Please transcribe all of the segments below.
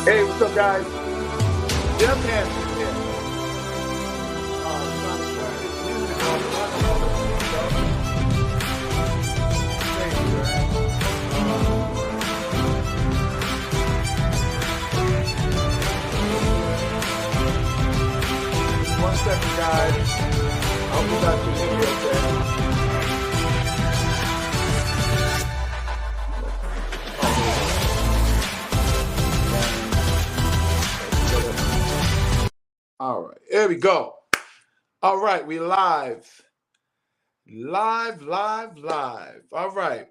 Hey, what's up, guys? Jeff Hansen here. Trying to turn this music on. I don't know what this is, though. Thank you, man. 1 second, guys. I'll be back to you okay. All right, here we go. All right, we live. Live. All right.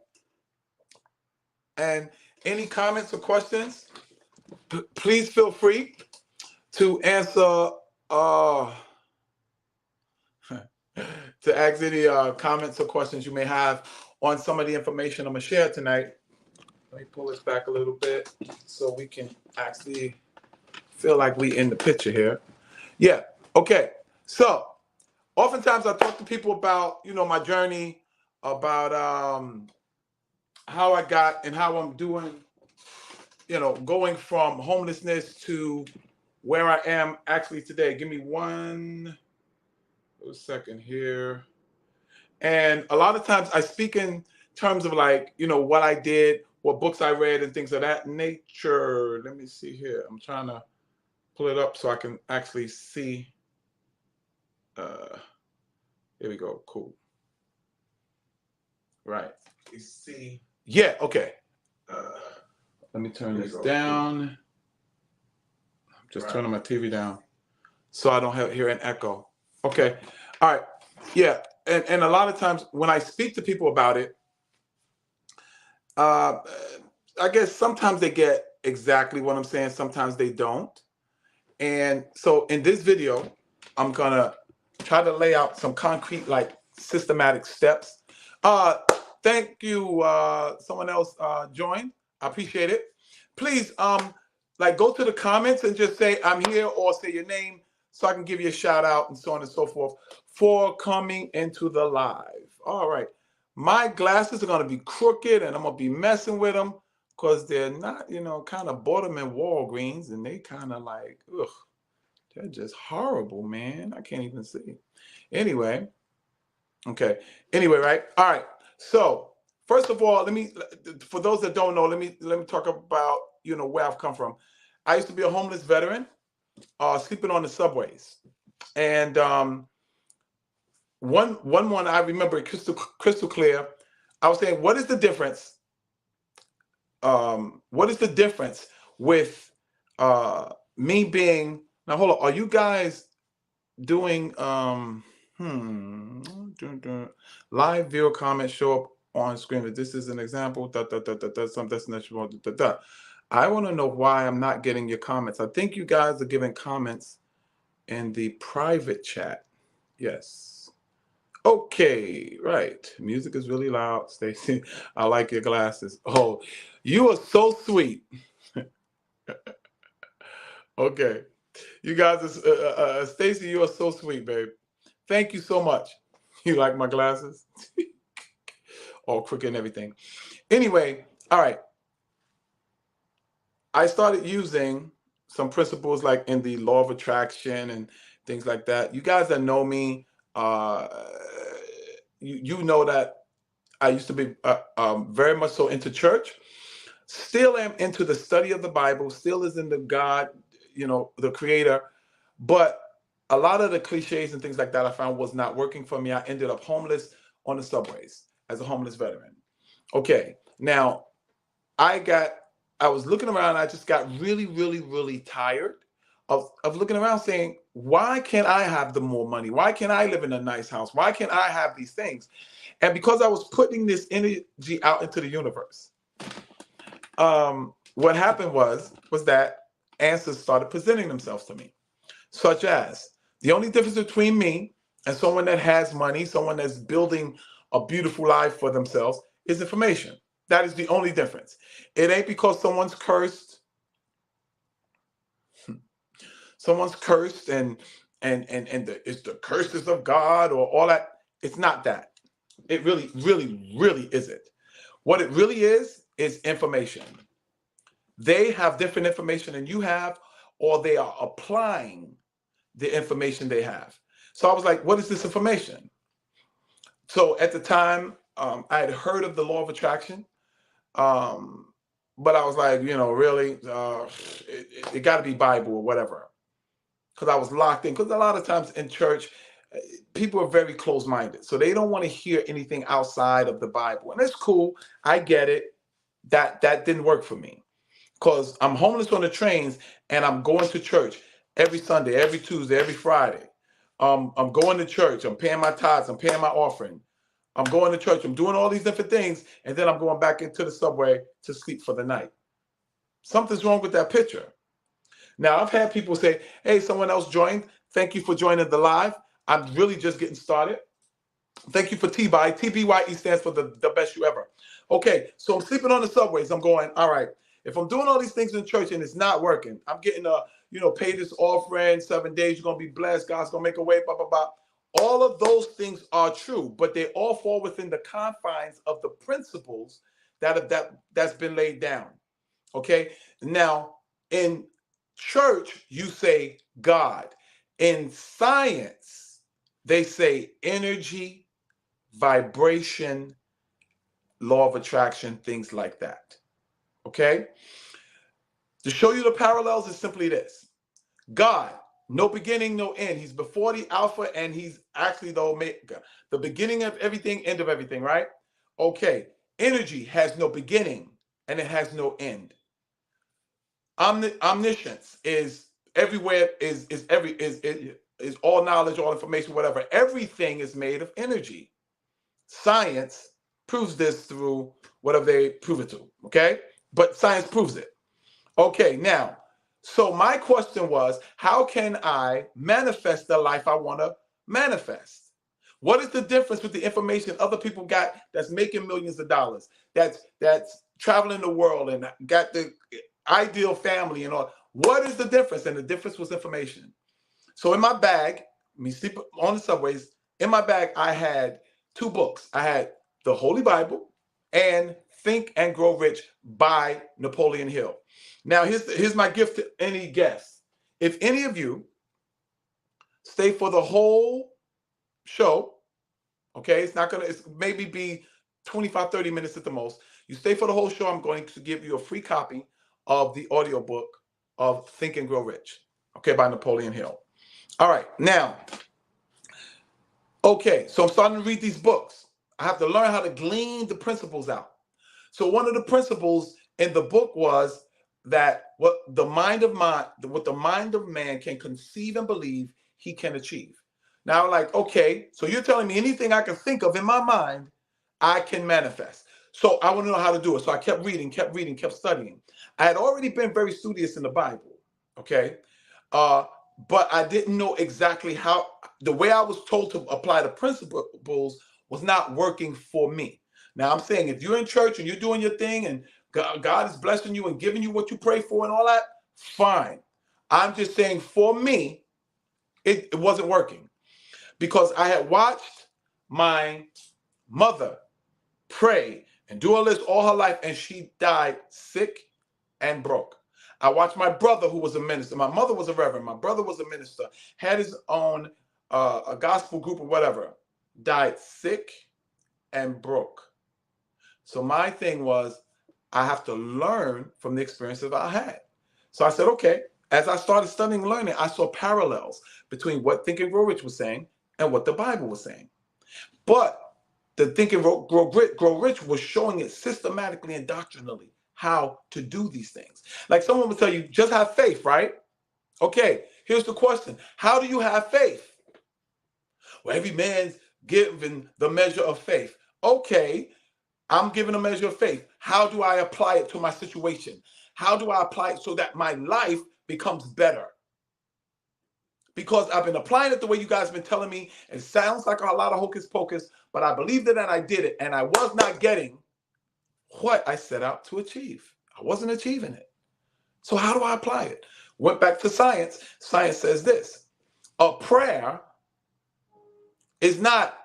And any comments or questions, please feel free to answer, to ask any comments or questions you may have on some of the information I'm going to share tonight. Let me pull this back a little bit so we can actually feel like we in the picture here. Yeah, okay. So, oftentimes I talk to people about, my journey, about how I got and how I'm doing, going from homelessness to where I am actually today. Give me 1 second here. And a lot of times I speak in terms of like, what I did, what books I read and things of that nature. Let me see here. I'm trying to pull it up so I can actually see. Here we go. Cool. Right. You see. Yeah. Okay. Let me turn this down. I'm just turning my TV down so I don't hear an echo. Okay. All right. Yeah. And a lot of times when I speak to people about it, I guess sometimes they get exactly what I'm saying. Sometimes they don't. And so in this video, I'm going to try to lay out some concrete, like systematic steps. Thank you. Someone else joined. I appreciate it. Please, go to the comments and just say I'm here or say your name so I can give you a shout out and so on and so forth for coming into the live. All right. My glasses are going to be crooked and I'm going to be messing with them because they're not, kind of bought them in Walgreens and they kind of like, ugh, they're just horrible, man. I can't even see. Anyway. Okay. Anyway, right. All right. So first of all, for those that don't know, let me talk about, where I've come from. I used to be a homeless veteran, sleeping on the subways. And one I remember crystal clear. I was saying, what is the difference? What is the difference with me being, now hold on, are you guys doing live viewer comments show up on screen? If this is an example, some destination, I want to know why I'm not getting your comments. I think you guys are giving comments in the private chat. Yes. Okay, right. Music is really loud, Stacy. I like your glasses. Oh, you are so sweet. Okay. You guys, Stacy, you are so sweet, babe. Thank you so much. You like my glasses? All crooked and everything. Anyway, all right. I started using some principles like in the law of attraction and things like that. You guys that know me, you know that I used to be very much so into church. Still am into the study of the Bible. Still is into God, the creator. But a lot of the cliches and things like that I found was not working for me. I ended up homeless on the subways as a homeless veteran. Okay, now I was looking around. I just got really, really, really tired of looking around saying, why can't I have the more money? Why can't I live in a nice house? Why can't I have these things? And because I was putting this energy out into the universe, what happened was that answers started presenting themselves to me, such as the only difference between me and someone that has money, someone that's building a beautiful life for themselves, is information. That is the only difference. It ain't because someone's cursed. Someone's cursed and it's the curses of God or all that. It's not that. It really, really, really isn't. What it really is information. They have different information than you have, or they are applying the information they have. So I was like, what is this information? So at the time, I had heard of the law of attraction, um, but I was like, really, it got to be Bible or whatever, because I was locked in. Because a lot of times in church, people are very close-minded, so they don't want to hear anything outside of the Bible, and it's cool. I get it. That didn't work for me, because I'm homeless on the trains and I'm going to church every Sunday, every Tuesday, every Friday. I'm going to church. I'm paying my tithes. I'm paying my offering. I'm going to church. I'm doing all these different things, and then I'm going back into the subway to sleep for the night. Something's wrong with that picture. Now, I've had people say, hey, someone else joined. Thank you for joining the live. I'm really just getting started. Thank you for T-BY. TBYE stands for the best you ever. Okay, so I'm sleeping on the subways. I'm going, all right, if I'm doing all these things in church and it's not working, I'm getting pay this offering, 7 days, you're going to be blessed, God's going to make a way, blah, blah, blah. All of those things are true, but they all fall within the confines of the principles that's been laid down. Okay, now in church, you say God. In science, they say energy, vibration, law of attraction, things like that. Okay? To show you the parallels is simply this. God, no beginning, no end. He's before the Alpha, and he's actually the Omega, the beginning of everything, end of everything, right? Okay. Energy has no beginning and it has no end. Omniscience is everywhere, is all knowledge, all information, whatever. Everything is made of energy. Science proves this through whatever they prove it to, okay? But science proves it. Okay, now, so my question was, how can I manifest the life I want to manifest? What is the difference with the information other people got that's making millions of dollars, that's traveling the world and got the ideal family and all? What is the difference? And the difference was information. So in my bag, me sleep on the subways, in my bag, I had two books. I had the Holy Bible and Think and Grow Rich by Napoleon Hill. Now, here's my gift to any guest. If any of you stay for the whole show, okay, it's maybe be 25, 30 minutes at the most. You stay for the whole show, I'm going to give you a free copy of the audiobook of Think and Grow Rich, okay, by Napoleon Hill. All right, now, okay, so I'm starting to read these books. I have to learn how to glean the principles out. So one of the principles in the book was that what the mind of man can conceive and believe, he can achieve. Now, like, okay, so you're telling me anything I can think of in my mind, I can manifest. So I want to know how to do it. So I kept reading, kept studying. I had already been very studious in the Bible, okay? But I didn't know exactly how. The way I was told to apply the principles was not working for me. Now I'm saying, if you're in church and you're doing your thing and God is blessing you and giving you what you pray for and all that, fine. I'm just saying, for me, it wasn't working, because I had watched my mother pray and do all this all her life, and she died sick and broke. I watched my brother, who was a minister. My mother was a reverend. My brother was a minister, had his own a gospel group or whatever, died sick and broke. So my thing was, I have to learn from the experiences I had. So I said, okay. As I started studying and learning, I saw parallels between what Think and Grow Rich was saying and what the Bible was saying. But the Think and Grow Rich was showing it systematically and doctrinally how to do these things. Like someone would tell you, just have faith, right? Okay, here's the question. How do you have faith? Well, every man's given the measure of faith. Okay, I'm given a measure of faith. How do I apply it to my situation? How do I apply it so that my life becomes better? Because I've been applying it the way you guys have been telling me. It sounds like a lot of hocus pocus, but I believed it and I did it. And I was not getting what I set out to achieve. I wasn't achieving it. So how do I apply it? Went back to science. Science says this: a prayer is not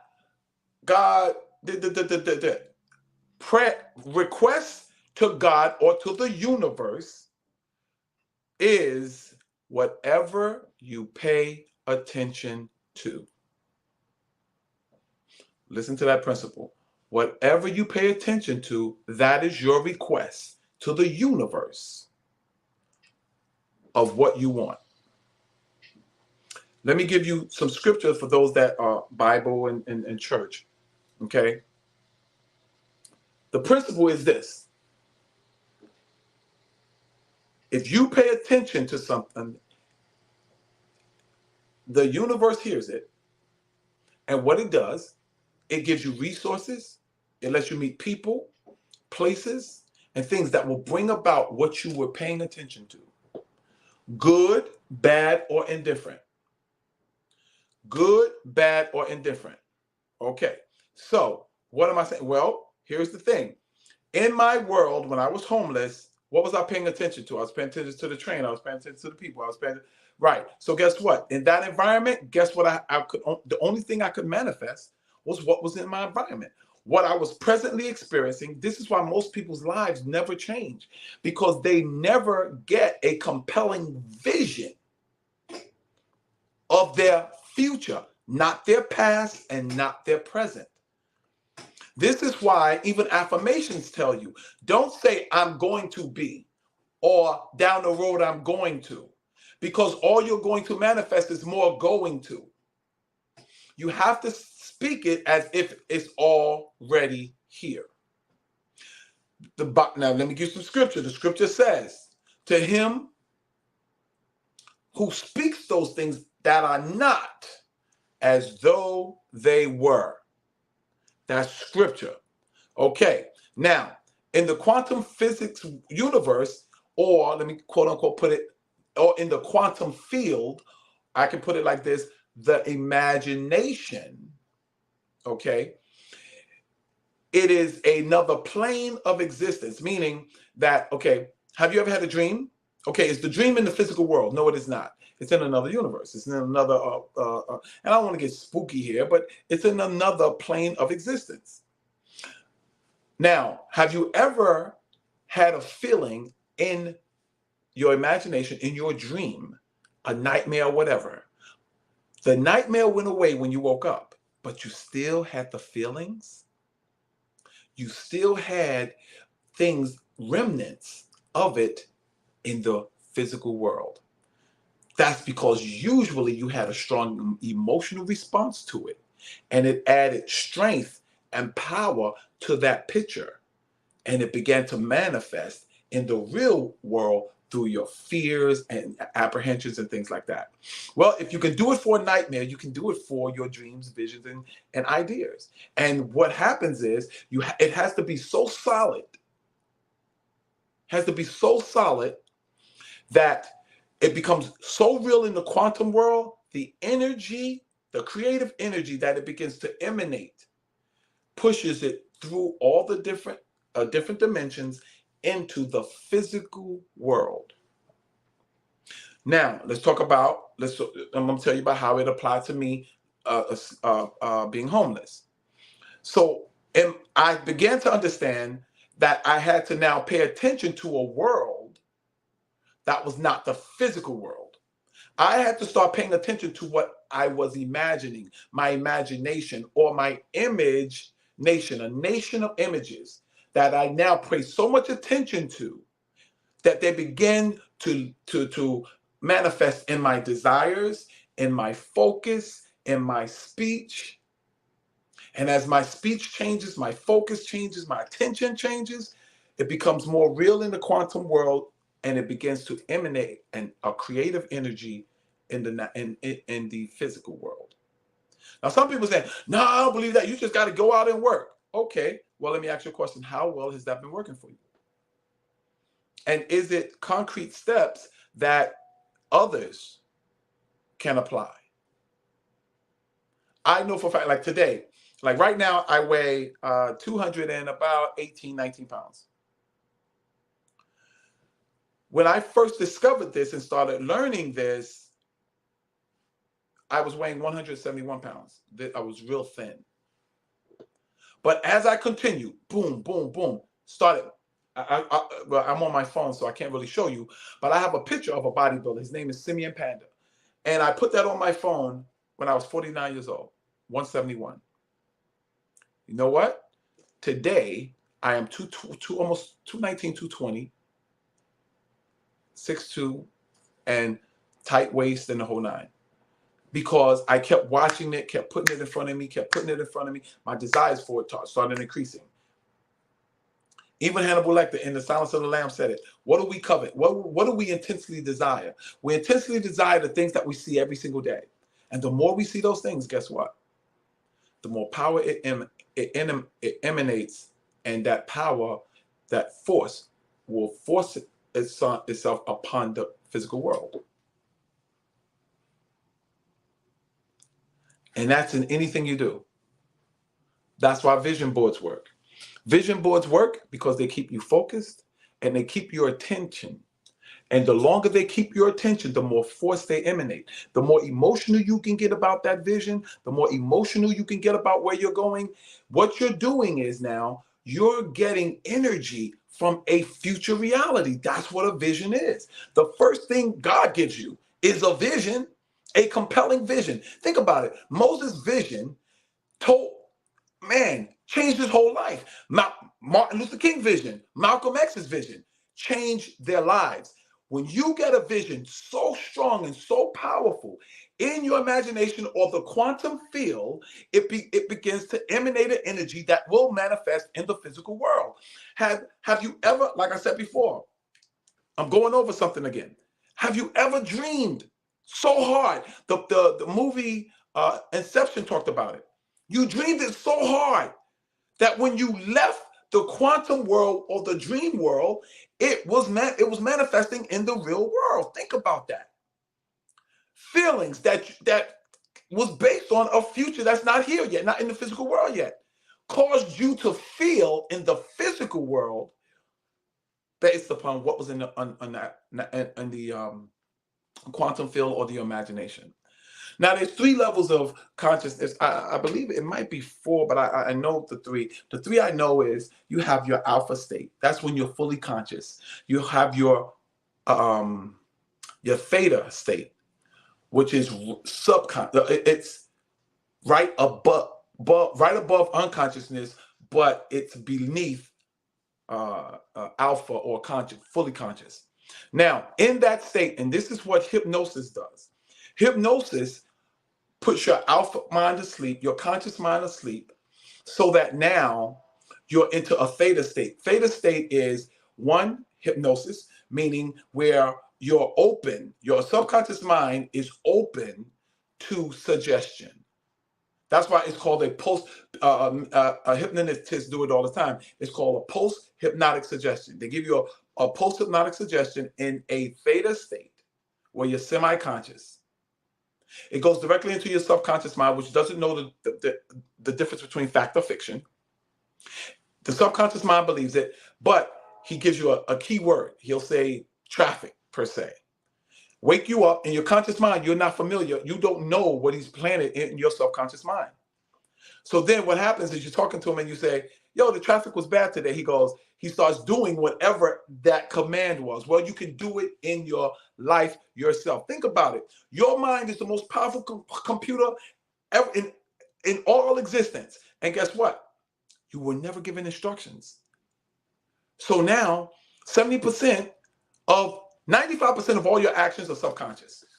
God, prayer requests to God or to the universe is whatever you pay attention to. Listen to that principle. Whatever you pay attention to, that is your request to the universe of what you want. Let me give you some scriptures for those that are Bible and church. Okay. The principle is this. If you pay attention to something, the universe hears it. And what it does, it gives you resources. It lets you meet people, places, and things that will bring about what you were paying attention to. Good, bad, or indifferent. Good, bad, or indifferent. Okay. So what am I saying? Well, here's the thing. In my world, when I was homeless, what was I paying attention to? I was paying attention to the train. I was paying attention to the people. I was paying, right. So guess what? In that environment, guess what? I could, the only thing I could manifest was what was in my environment. What I was presently experiencing. This is why most people's lives never change, because they never get a compelling vision of their future, not their past and not their present. This is why even affirmations tell you, don't say I'm going to be, or down the road I'm going to, because all you're going to manifest is more going to. You have to speak it as if it's already here. Now let me give you some scripture. The scripture says, to him who speaks those things that are not as though they were. That's scripture. Okay. Now, in the quantum physics universe, or let me quote unquote put it, or in the quantum field, I can put it like this, the imagination, okay, it is another plane of existence, meaning that, okay, have you ever had a dream? Okay, is the dream in the physical world? No, it is not. It's in another universe. It's in another, and I don't want to get spooky here, but it's in another plane of existence. Now, have you ever had a feeling in your imagination, in your dream, a nightmare or whatever? The nightmare went away when you woke up, but you still had the feelings. You still had things, remnants of it in the physical world. That's because usually you had a strong emotional response to it, and it added strength and power to that picture, and it began to manifest in the real world through your fears and apprehensions and things like that. Well, if you can do it for a nightmare, you can do it for your dreams, visions, and ideas. And what happens is it has to be so solid, that it becomes so real in the quantum world, the energy, the creative energy that it begins to emanate, pushes it through all the different dimensions into the physical world. Now, let's talk about, I'm going to tell you about how it applied to me being homeless. So I began to understand that I had to now pay attention to a world that was not the physical world. I had to start paying attention to what I was imagining, my imagination, or my image nation, a nation of images that I now pay so much attention to that they begin to manifest in my desires, in my focus, in my speech. And as my speech changes, my focus changes, my attention changes, it becomes more real in the quantum world, and it begins to emanate a creative energy in the physical world. Now, some people say, no, I don't believe that. You just got to go out and work. Okay, well, let me ask you a question. How well has that been working for you? And is it concrete steps that others can apply? I know for a fact, like today, like right now, I weigh 218, 19 pounds. When I first discovered this and started learning this, I was weighing 171 pounds. I was real thin. But as I continued, boom, boom, boom, started Well, I'm on my phone, so I can't really show you, but I have a picture of a bodybuilder. His name is Simeon Panda. And I put that on my phone when I was 49 years old, 171. You know what? Today, I am almost 219, 220, 6'2", and tight waist and the whole nine. Because I kept watching it, kept putting it in front of me, kept putting it in front of me. My desires for it started increasing. Even Hannibal Lecter in The Silence of the Lambs said it. What do we covet? What do we intensely desire? We intensely desire the things that we see every single day. And the more we see those things, guess what? The more power it emanates, and that power, that force, will force itself upon the physical world. And that's in anything you do. That's why vision boards work. Vision boards work because they keep you focused and they keep your attention. And the longer they keep your attention, the more force they emanate. The more emotional you can get about that vision, the more emotional you can get about where you're going. What you're doing is now you're getting energy from a future reality. That's what a vision is. The first thing God gives you is a vision, a compelling vision. Think about it. Moses' vision changed his whole life. Martin Luther King vision, Malcolm X's vision, changed their lives. When you get a vision so strong and so powerful in your imagination or the quantum field, it begins to emanate an energy that will manifest in the physical world. Have you ever, like I said before, I'm going over something again. Have you ever dreamed so hard? The movie Inception talked about it. You dreamed it so hard that when you left the quantum world or the dream world, it was manifesting in the real world. Think about that. Feelings that was based on a future that's not here yet, not in the physical world yet, caused you to feel in the physical world based upon what was in the quantum field or the imagination. Now, there's 3 levels of consciousness. I believe it might be 4, but I know the 3. The 3 I know is you have your alpha state. That's when you're fully conscious. You have your theta state, which is subconscious. It's right above unconsciousness, but it's beneath alpha or fully conscious. Now, in that state, and this is what hypnosis does. Hypnosis puts your alpha mind to sleep, your conscious mind asleep, so that now you're into a theta state. Theta state is hypnosis, meaning where you're open, your subconscious mind is open to suggestion. That's why it's called a hypnotists do it all the time. It's called a post-hypnotic suggestion. They give you a post-hypnotic suggestion in a theta state where you're semi-conscious. It goes directly into your subconscious mind, which doesn't know the difference between fact or fiction. The subconscious mind believes it, but he gives you a key word. He'll say traffic, per se. Wake you up in your conscious mind. You're not familiar. You don't know what he's planted in your subconscious mind. So then what happens is you're talking to him and you say, yo, the traffic was bad today. He starts doing whatever that command was. Well, you can do it in your life yourself. Think about it. Your mind is the most powerful computer ever in all existence. And guess what? You were never given instructions. So now 95% of all your actions are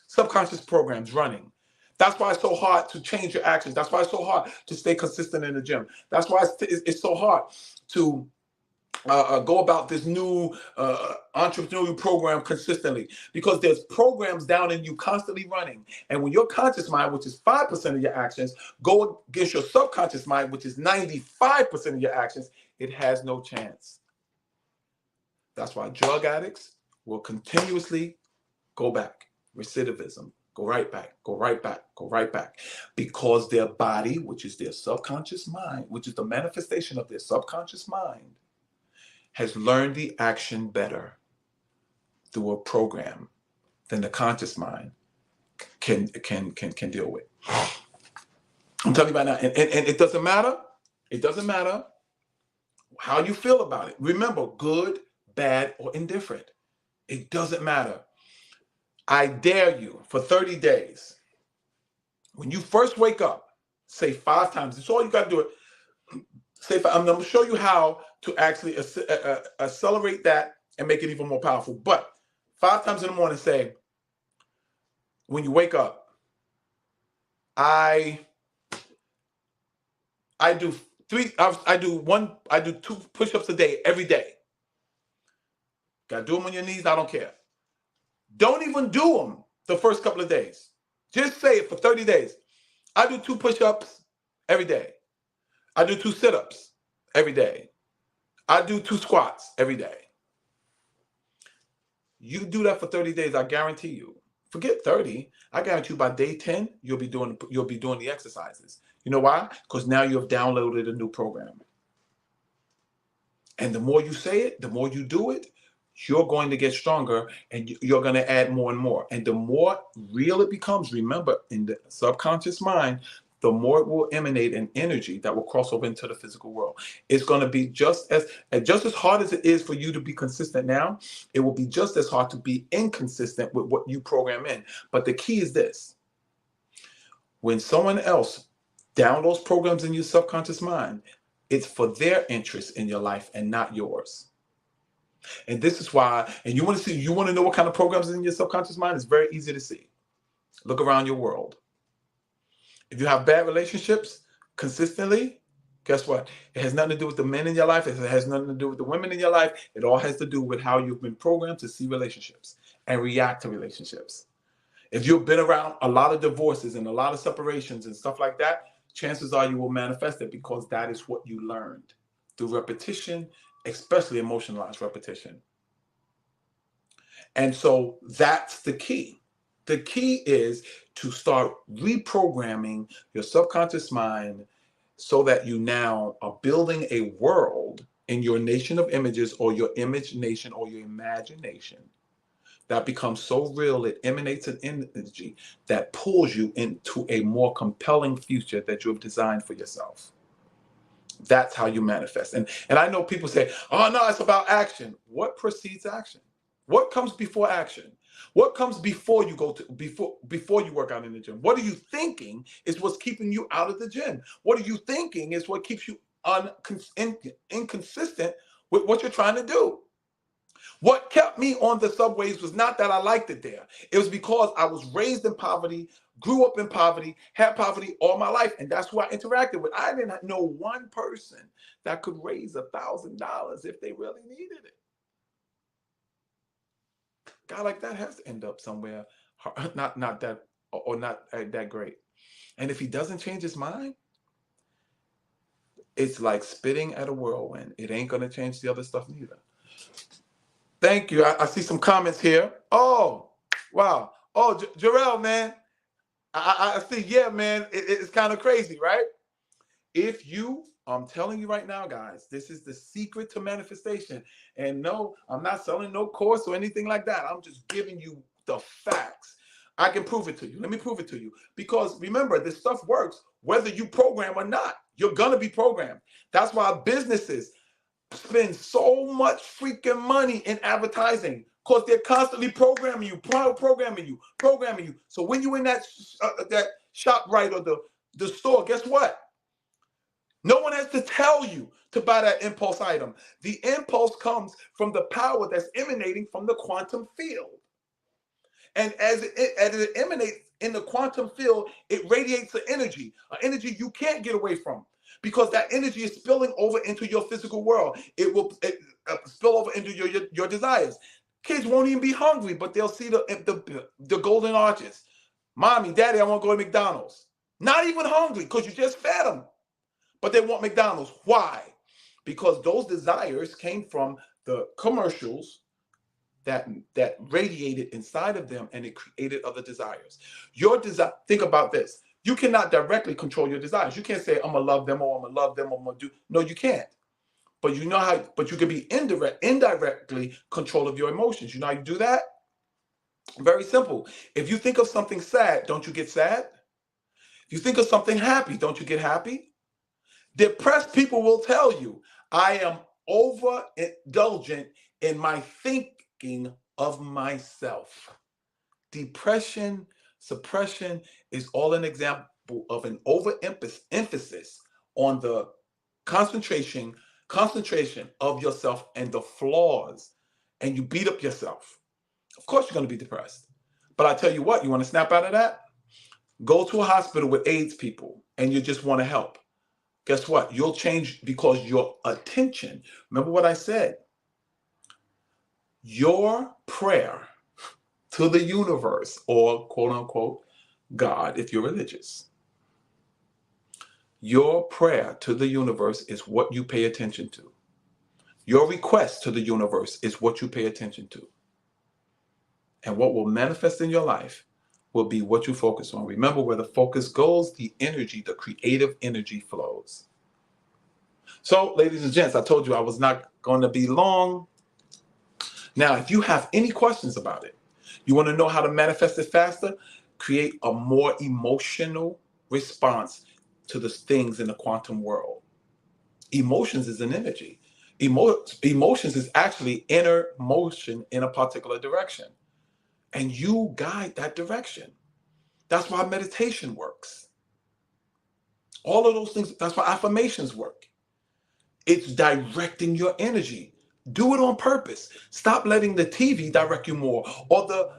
subconscious programs running. That's why it's so hard to change your actions. That's why it's so hard to stay consistent in the gym. That's why it's so hard to go about this new entrepreneurial program consistently, because there's programs down in you constantly running. And when your conscious mind, which is 5% of your actions, go against your subconscious mind, which is 95% of your actions, it has no chance. That's why drug addicts will continuously go back. Recidivism. Go right back, go right back, go right back. Because their body, which is their subconscious mind, which is the manifestation of their subconscious mind, has learned the action better through a program than the conscious mind can deal with. I'm telling you right now, and it doesn't matter. It doesn't matter how you feel about it. Remember, good, bad, or indifferent. It doesn't matter. I dare you for 30 days. When you first wake up, say 5 times. It's all you got to do. It. Say 5. I'm going to show you how to actually accelerate that and make it even more powerful. But 5 times in the morning, say, when you wake up, I do 2 push-ups a day every day. Got to do them on your knees. I don't care. Don't even do them the first couple of days. Just say it for 30 days. I do 2 push-ups every day. I do 2 sit-ups every day. I do 2 squats every day. You do that for 30 days, I guarantee you. Forget 30. I guarantee you by day 10, you'll be doing the exercises. You know why? Because now you have downloaded a new program. And the more you say it, the more you do it, you're going to get stronger and you're going to add more and more. And the more real it becomes, remember, in the subconscious mind, the more it will emanate an energy that will cross over into the physical world. It's going to be just as hard as it is for you to be consistent now, it will be just as hard to be inconsistent with what you program in. But the key is this. When someone else downloads programs in your subconscious mind, it's for their interest in your life and not yours. And this is why, and you want to know what kind of programs is in your subconscious mind? It's very easy to see. Look around your world. If you have bad relationships consistently, guess what? It has nothing to do with the men in your life. It has nothing to do with the women in your life. It all has to do with how you've been programmed to see relationships and react to relationships. If you've been around a lot of divorces and a lot of separations and stuff like that, chances are you will manifest it because that is what you learned through repetition, especially emotionalized repetition. And so that's the key. The key is to start reprogramming your subconscious mind so that you now are building a world in your nation of images or your image nation or your imagination that becomes so real, it emanates an energy that pulls you into a more compelling future that you have designed for yourself. That's how you manifest. And I know people say, oh no, it's about action. What precedes action? What comes before action? What comes before you before you work out in the gym? What are you thinking is what's keeping you out of the gym? What are you thinking is what keeps you inconsistent with what you're trying to do? What kept me on the subways was not that I liked it there. It was because I was raised in poverty, grew up in poverty, had poverty all my life, and that's who I interacted with. I didn't know one person that could raise $1,000 if they really needed it. A guy like that has to end up somewhere not that great. And if he doesn't change his mind, it's like spitting at a whirlwind. It ain't gonna change the other stuff neither. Thank you. I see some comments here. Oh, wow. Oh, Jarrell, man. I see, yeah, man. It's kind of crazy, right? I'm telling you right now, guys, this is the secret to manifestation. And no, I'm not selling no course or anything like that. I'm just giving you the facts. I can prove it to you. Let me prove it to you. Because remember, this stuff works whether you program or not. You're going to be programmed. That's why businesses spend so much freaking money in advertising because they're constantly programming you. So when you're in that shop right or the store, guess what? No one has to tell you to buy that impulse item. The impulse comes from the power that's emanating from the quantum field. And as it emanates in the quantum field, it radiates an energy you can't get away from. Because that energy is spilling over into your physical world. It will spill over into your desires. Kids won't even be hungry, but they'll see the golden arches. Mommy, Daddy, I want to go to McDonald's. Not even hungry because you just fed them. But they want McDonald's. Why? Because those desires came from the commercials that radiated inside of them, and it created other desires. Your desire. Think about this. You cannot directly control your desires. You can't say, I'm going to love them or I'm going to love them or I'm going to do. No, you can't. But you know how, but you can be indirectly control of your emotions. You know how you do that? Very simple. If you think of something sad, don't you get sad? If you think of something happy, don't you get happy? Depressed people will tell you, I am overindulgent in my thinking of myself. Depression, suppression is all an example of an overemphasis on the concentration of yourself and the flaws, and you beat up yourself. Of course you're going to be depressed. But I tell you what, you want to snap out of that? Go to a hospital with AIDS people and you just want to help. Guess what? You'll change because your attention, remember what I said, your prayer to the universe, or quote unquote God if you're religious, your prayer to the universe is what you pay attention to. Your request to the universe is what you pay attention to. And what will manifest in your life will be what you focus on. Remember, where the focus goes, the energy, the creative energy flows. So, ladies and gents, I told you I was not going to be long. Now, if you have any questions about it, you want to know how to manifest it faster, create a more emotional response to the things in the quantum world. Emotions is an energy. Emotions is actually inner motion in a particular direction. And you guide that direction. That's why meditation works. All of those things, that's why affirmations work. It's directing your energy. Do it on purpose. Stop letting the TV direct you more, or the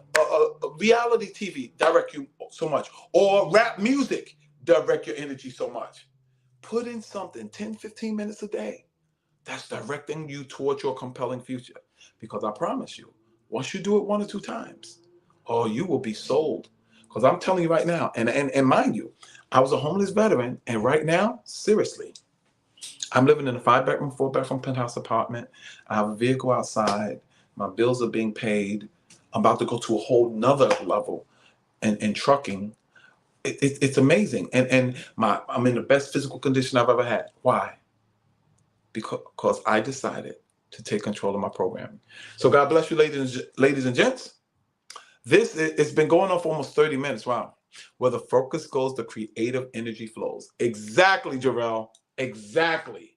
reality TV direct you so much, or rap music direct your energy so much. Put in something 10, 15 minutes a day that's directing you towards your compelling future. Because I promise you, once you do it 1 or 2 times, oh, you will be sold. Because I'm telling you right now, and mind you, I was a homeless veteran, and right now, seriously, I'm living in a 5-bedroom, 4-bedroom penthouse apartment. I have a vehicle outside. My bills are being paid. I'm about to go to a whole nother level in trucking. It's amazing. And I'm in the best physical condition I've ever had. Why? Because I decided to take control of my programming. So God bless you, ladies and gents. It's been going on for almost 30 minutes. Wow. Where the focus goes, the creative energy flows. Exactly, Jarrell. Exactly.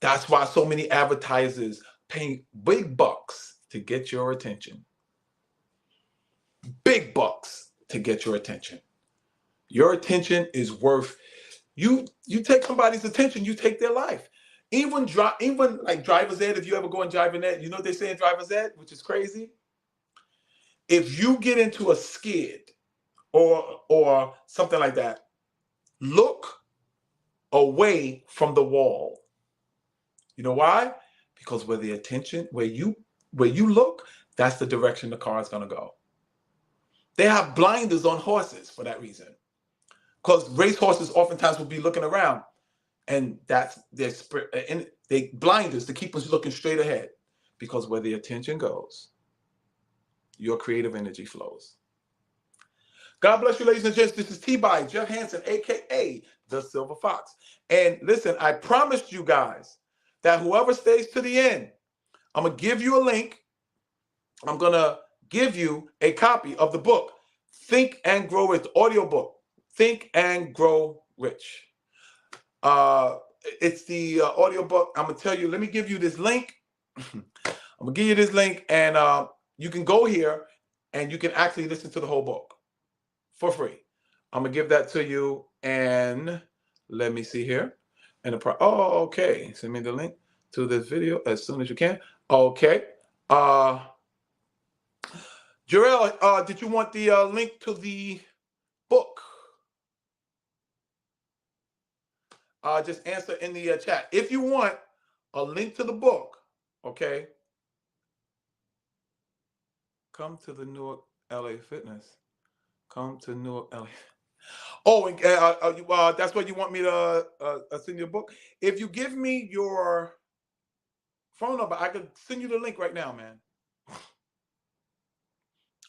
That's why so many advertisers pay big bucks to get your attention. Big bucks to get your attention. Your attention is worth, you take somebody's attention, you take their life. Even like driver's ed, if you ever go in driving ed, you know what they say in driver's ed, which is crazy? If you get into a skid or something like that, look away from the wall. You know why? Because where you look, that's the direction the car is going to go. They have blinders on horses for that reason. Because race horses oftentimes will be looking around, and that's they blinders to keep us looking straight ahead. Because where the attention goes, your creative energy flows. God bless you, ladies and gents. This is T-by Jeff Hansen, aka the Silver Fox. And listen, I promised you guys that whoever stays to the end, I'm going to give you a link. I'm going to give you a copy of the book, Think and Grow Rich, audio book, Think and Grow Rich. It's the audio book. I'm going to tell you, let me give you this link. I'm going to give you this link, and you can go here and you can actually listen to the whole book for free. I'm going to give that to you, and let me see here. And okay. Send me the link to this video as soon as you can. Okay. Jarrell, did you want the link to the book? Just answer in the chat. If you want a link to the book, okay, come to the Newark, LA Fitness. Come to Newark, LA. Oh, and that's what you want me to send you a book? If you give me your phone number, I could send you the link right now, man.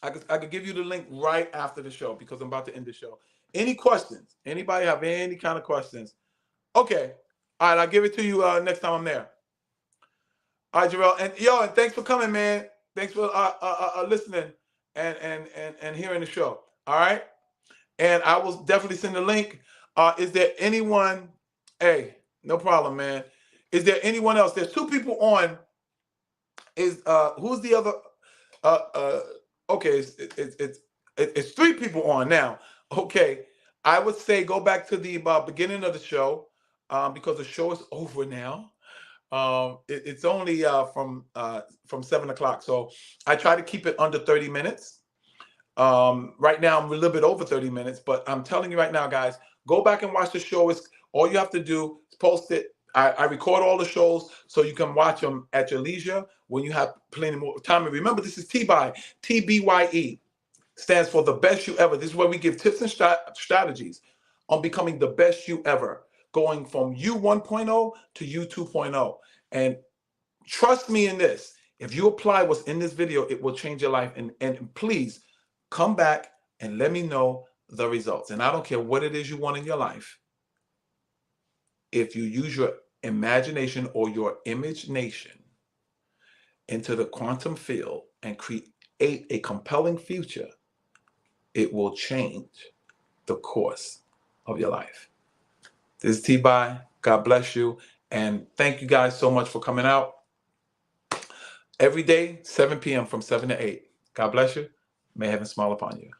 I could give you the link right after the show because I'm about to end the show. Any questions? Anybody have any kind of questions? Okay. All right, I'll give it to you next time I'm there. All right, Jarrell. And thanks for coming, man. Thanks for listening and hearing the show. All right. And I will definitely send the link. Is there anyone? Hey, no problem, man. Is there anyone else? There's 2 people on. Is who's the other? Okay, it's 3 people on now. Okay, I would say go back to the beginning of the show, because the show is over now. It's only from 7 o'clock, so I try to keep it under 30 minutes. Right now I'm a little bit over 30 minutes, but I'm telling you right now, guys, go back and watch the show. It's all you have to do is post it. I record all the shows so you can watch them at your leisure when you have plenty more time. And remember, this is TBYE stands for the best you ever. This is where we give tips and strategies on becoming the best you ever, going from you 1.0 to you 2.0. And trust me in this, if you apply what's in this video, it will change your life. And please come back and let me know the results. And I don't care what it is you want in your life. If you use your imagination or your imagination into the quantum field and create a compelling future, it will change the course of your life. This is T-By. God bless you. And thank you guys so much for coming out. Every day, 7 p.m. from 7 to 8. God bless you. May heaven smile upon you.